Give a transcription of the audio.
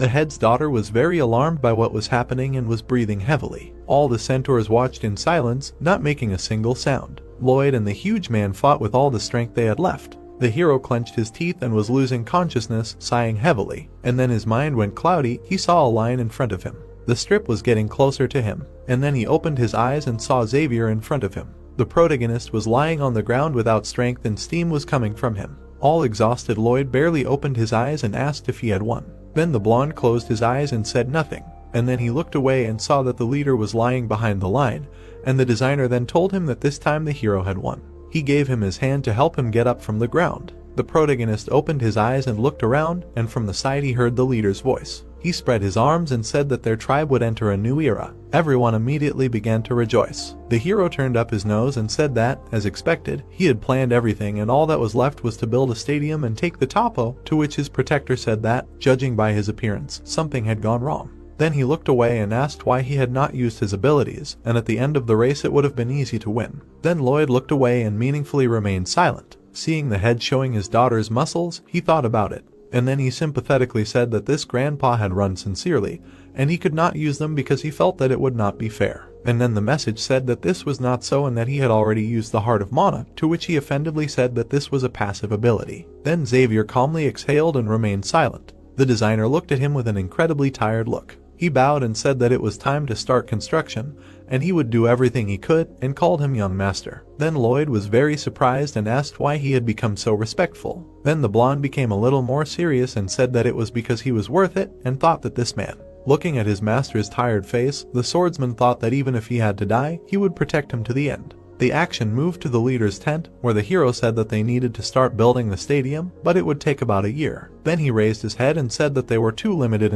The head's daughter was very alarmed by what was happening and was breathing heavily. All the centaurs watched in silence, not making a single sound. Lloyd and the huge man fought with all the strength they had left. The hero clenched his teeth and was losing consciousness, sighing heavily. And then his mind went cloudy. He saw a line in front of him. The strip was getting closer to him. And then he opened his eyes and saw Xavier in front of him. The protagonist was lying on the ground without strength and steam was coming from him. All exhausted, Lloyd barely opened his eyes and asked if he had won. Then the blonde closed his eyes and said nothing. And then he looked away and saw that the leader was lying behind the line, and the designer then told him that this time the hero had won. He gave him his hand to help him get up from the ground. The protagonist opened his eyes and looked around, and from the side he heard the leader's voice. He spread his arms and said that their tribe would enter a new era. Everyone immediately began to rejoice. The hero turned up his nose and said that, as expected, he had planned everything and all that was left was to build a stadium and take the topo, to which his protector said that, judging by his appearance, something had gone wrong. Then he looked away and asked why he had not used his abilities, and at the end of the race it would have been easy to win. Then Lloyd looked away and meaningfully remained silent. Seeing the head showing his daughter's muscles, he thought about it. And then he sympathetically said that this grandpa had run sincerely, and he could not use them because he felt that it would not be fair. And then the message said that this was not so and that he had already used the Heart of Mana, to which he offendedly said that this was a passive ability. Then Xavier calmly exhaled and remained silent. The designer looked at him with an incredibly tired look. He bowed and said that it was time to start construction, and he would do everything he could, and called him young master. Then Lloyd was very surprised and asked why he had become so respectful. Then the blonde became a little more serious and said that it was because he was worth it, and thought that this man. Looking at his master's tired face, the swordsman thought that even if he had to die, he would protect him to the end. The action moved to the leader's tent, where the hero said that they needed to start building the stadium, but it would take about a year. Then he raised his head and said that they were too limited